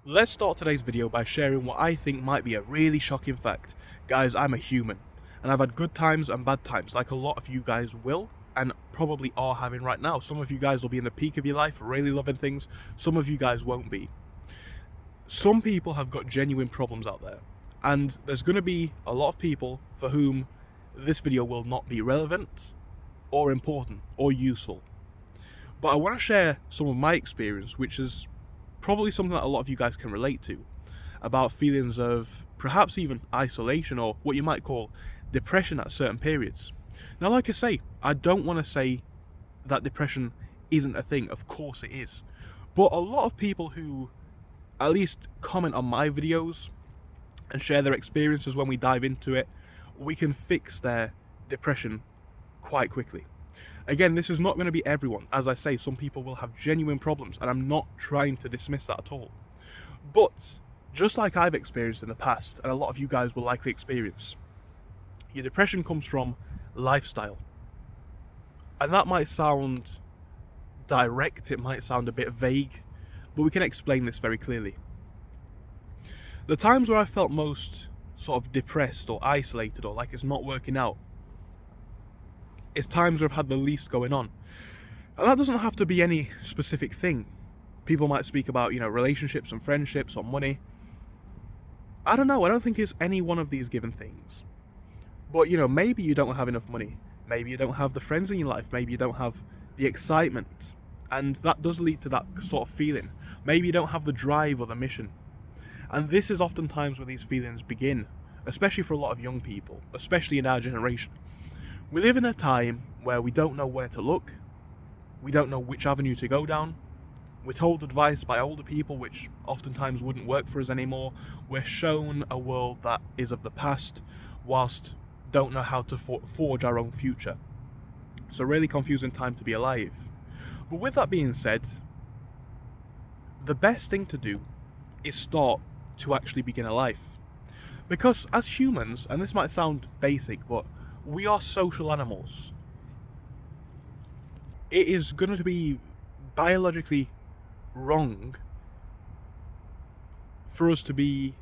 Let's start today's video by sharing what I think might be a really shocking fact. Guys, I'm a human, and I've had good times and bad times, like a lot of you guys will, and probably are having right now. Some of you guys will be in the peak of your life, really loving things. Some of you guys won't be. Some people have got genuine problems out there, and there's going to be a lot of people for whom this video will not be relevant, or important, or useful. But I want to share some of my experience, which is probably something that a lot of you guys can relate to, about feelings of perhaps even isolation or what you might call depression at certain periods. Now, like I say, I don't want to say that depression isn't a thing. Of course it is. But a lot of people who at least comment on my videos and share their experiences when we dive into it, we can fix their depression quite quickly. Again, this is not going to be everyone. As I say, some people will have genuine problems, and I'm not trying to dismiss that at all. But, just like I've experienced in the past, and a lot of you guys will likely experience, your depression comes from lifestyle. And that might sound direct, it might sound a bit vague, but we can explain this very clearly. The times where I felt most sort of depressed or isolated or like it's not working out, it's times where I've had the least going on. And that doesn't have to be any specific thing. People might speak about, relationships and friendships or money. I don't know, I don't think it's any one of these given things. But, maybe you don't have enough money. Maybe you don't have the friends in your life. Maybe you don't have the excitement. And that does lead to that sort of feeling. Maybe you don't have the drive or the mission. And this is oftentimes where these feelings begin, especially for a lot of young people, especially in our generation. We live in a time where we don't know where to look, we don't know which avenue to go down, we're told advice by older people which oftentimes wouldn't work for us anymore, we're shown a world that is of the past, whilst don't know how to forge our own future. It's a really confusing time to be alive. But with that being said, the best thing to do is start to actually begin a life. Because as humans, and this might sound basic, but we are social animals. It is going to be biologically wrong for us to be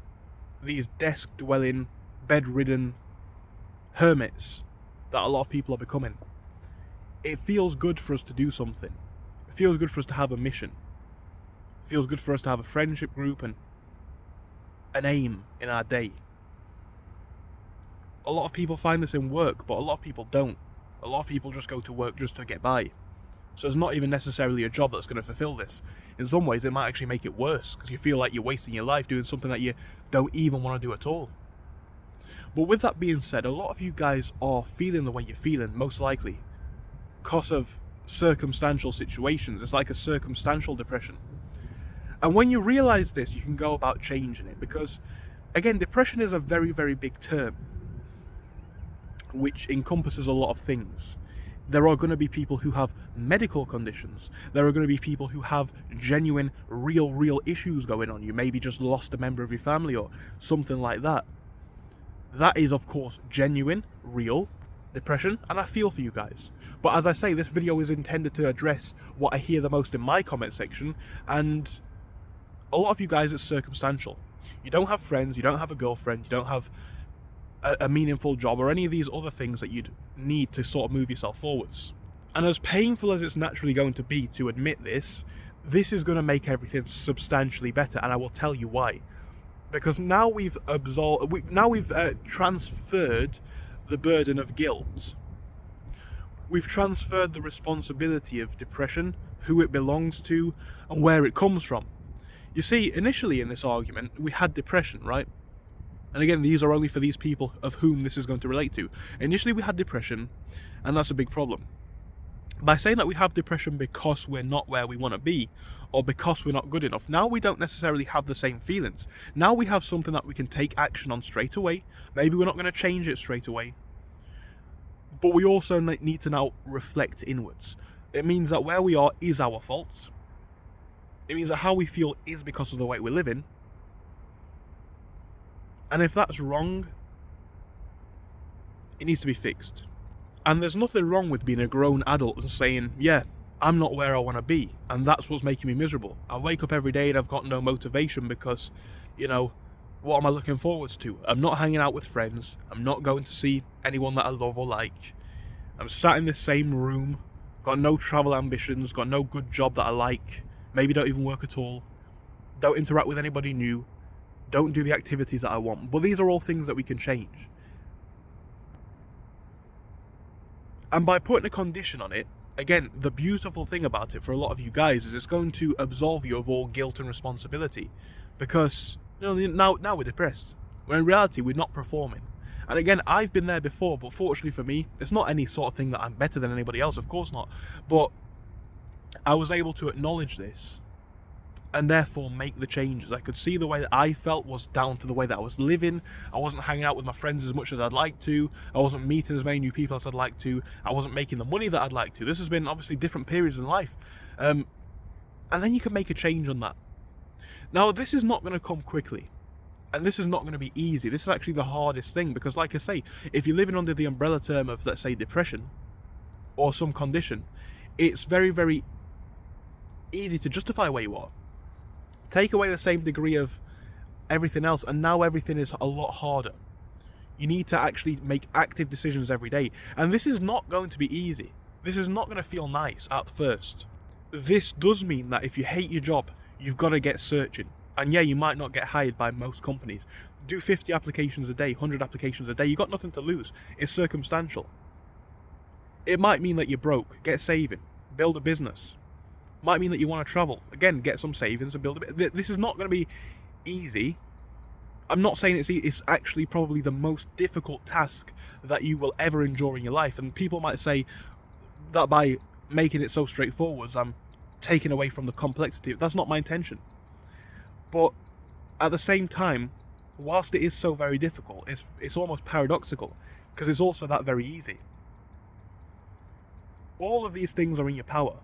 these desk-dwelling, bed-ridden hermits that a lot of people are becoming. It feels good for us to do something. It feels good for us to have a mission. It feels good for us to have a friendship group and an aim in our day. A lot of people find this in work, but a lot of people don't. A lot of people just go to work just to get by. So it's not even necessarily a job that's going to fulfill this. In some ways, it might actually make it worse, because you feel like you're wasting your life doing something that you don't even want to do at all. But with that being said, a lot of you guys are feeling the way you're feeling, most likely, because of circumstantial situations. It's like a circumstantial depression. And when you realise this, you can go about changing it, because, again, depression is a very, very big term, which encompasses a lot of things. There are going to be people who have medical conditions. There are going to be people who have genuine, real issues going on. You maybe just lost a member of your family or something like that. That is, of course, genuine, real depression, and I feel for you guys. But as I say, this video is intended to address what I hear the most in my comment section, and a lot of you guys, it's circumstantial. You don't have friends, you don't have a girlfriend, you don't have a meaningful job or any of these other things that you'd need to sort of move yourself forwards. And as painful as it's naturally going to be to admit this is going to make everything substantially better, and I will tell you why. Because now we've transferred the burden of guilt. We've transferred the responsibility of depression, who it belongs to, and where it comes from. You see, initially in this argument, we had depression, right? And again, these are only for these people of whom this is going to relate to. Initially, we had depression, and that's a big problem. By saying that we have depression because we're not where we want to be, or because we're not good enough, now we don't necessarily have the same feelings. Now we have something that we can take action on straight away. Maybe we're not going to change it straight away. But we also need to now reflect inwards. It means that where we are is our fault. It means that how we feel is because of the way we're living. And if that's wrong, it needs to be fixed. And there's nothing wrong with being a grown adult and saying, yeah, I'm not where I want to be, and that's what's making me miserable. I wake up every day and I've got no motivation because, you know, what am I looking forwards to? I'm not hanging out with friends. I'm not going to see anyone that I love or like. I'm sat in the same room, got no travel ambitions, got no good job that I like, maybe don't even work at all, don't interact with anybody new, don't do the activities that I want. But these are all things that we can change. And by putting a condition on it, again, the beautiful thing about it for a lot of you guys is it's going to absolve you of all guilt and responsibility. Because, now we're depressed. When in reality, we're not performing. And again, I've been there before, but fortunately for me, it's not any sort of thing that I'm better than anybody else, of course not. But I was able to acknowledge this and therefore make the changes. I could see the way that I felt was down to the way that I was living. I wasn't hanging out with my friends as much as I'd like to. I wasn't meeting as many new people as I'd like to. I wasn't making the money that I'd like to. This has been obviously different periods in life. And then you can make a change on that. Now, this is not going to come quickly. And this is not going to be easy. This is actually the hardest thing because, like I say, if you're living under the umbrella term of, let's say, depression or some condition, it's very, very easy to justify where you are. Take away the same degree of everything else, and now everything is a lot harder. You need to actually make active decisions every day. And this is not going to be easy. This is not going to feel nice at first. This does mean that if you hate your job, you've got to get searching. And yeah, you might not get hired by most companies. Do 50 applications a day, 100 applications a day. You've got nothing to lose. It's circumstantial. It might mean that you're broke. Get saving. Build a business. Might mean that you want to travel. Again, get some savings and build a bit. This is not going to be easy. I'm not saying it's actually probably the most difficult task that you will ever endure in your life. And people might say that by making it so straightforward, I'm taking away from the complexity. That's not my intention. But at the same time, whilst it is so very difficult, it's almost paradoxical because it's also that very easy. All of these things are in your power.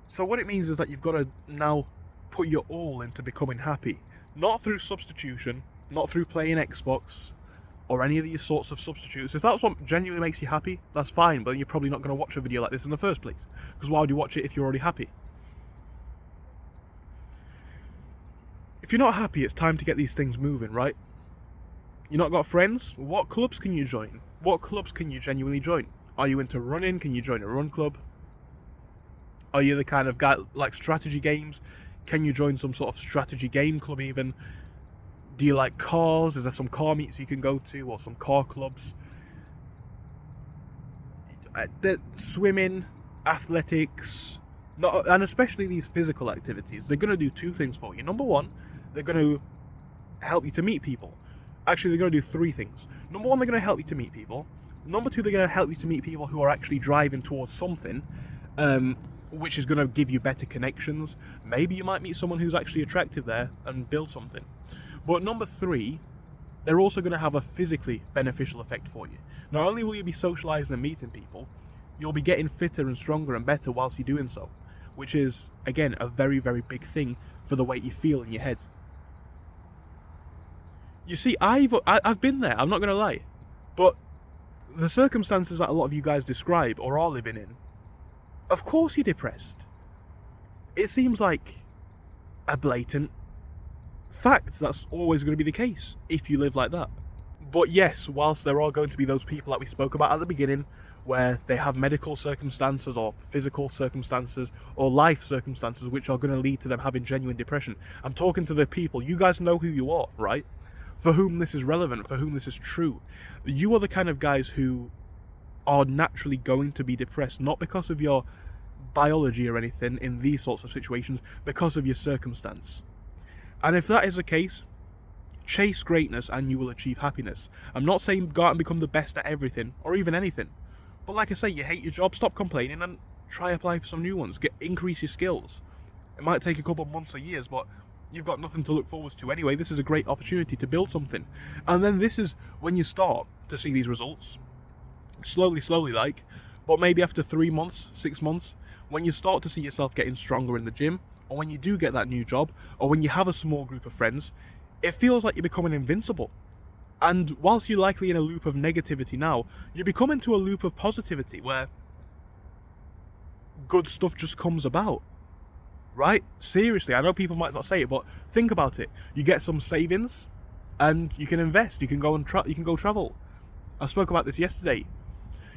So what it means is that you've got to now put your all into becoming happy. Not through substitution, not through playing Xbox, or any of these sorts of substitutes. If that's what genuinely makes you happy, that's fine, but you're probably not going to watch a video like this in the first place. Because why would you watch it if you're already happy? If you're not happy, it's time to get these things moving, right? You not got friends? What clubs can you join? What clubs can you genuinely join? Are you into running? Can you join a run club? Are you the kind of guy like strategy games? Can you join some sort of strategy game club even? Do you like cars? Is there some car meets you can go to or some car clubs? Swimming, athletics, and especially these physical activities, they're going to do two things for you. Number one, they're going to help you to meet people. Actually, they're going to do three things. Number one, they're going to help you to meet people. Number two, they're going to help you to meet people who are actually driving towards something, which is going to give you better connections. Maybe you might meet someone who's actually attractive there and build something. But number three, they're also going to have a physically beneficial effect for you. Not only will you be socializing and meeting people, you'll be getting fitter and stronger and better whilst you're doing so, which is, again, a very, very big thing for the way you feel in your head. You see, I've been there, I'm not going to lie, but the circumstances that a lot of you guys describe or are living in, of course you're depressed. It seems like a blatant fact that's always going to be the case if you live like that. But yes, whilst there are going to be those people that we spoke about at the beginning, where they have medical circumstances or physical circumstances or life circumstances which are going to lead to them having genuine depression, I'm talking to the people, you guys know who you are, right? For whom this is relevant, for whom this is true. You are the kind of guys who are naturally going to be depressed, not because of your biology or anything in these sorts of situations, because of your circumstance. And if that is the case, chase greatness and you will achieve happiness. I'm not saying go out and become the best at everything or even anything, but like I say, you hate your job, stop complaining and try apply for some new ones. Increase your skills. It might take a couple of months or years, but you've got nothing to look forward to anyway. This is a great opportunity to build something. And then this is when you start to see these results. Slowly, like, but maybe after 3 months, 6 months, when you start to see yourself getting stronger in the gym, or when you do get that new job, or when you have a small group of friends, it feels like you're becoming invincible. And whilst you're likely in a loop of negativity now, you become into a loop of positivity where good stuff just comes about, right? Seriously, I know people might not say it, but think about it. You get some savings, and you can invest. You can go and you can go travel. I spoke about this yesterday.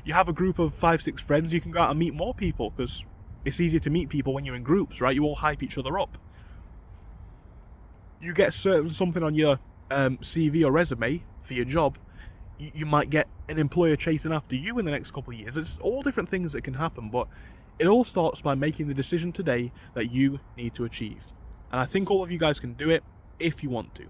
You have a group of 5-6 friends. You can go out and meet more people, because it's easier to meet people when you're in groups, right? You all hype each other up. You get something on your CV or resume for your job. You might get an employer chasing after you in the next couple of years. It's all different things that can happen, but it all starts by making the decision today that you need to achieve. And I think all of you guys can do it if you want to.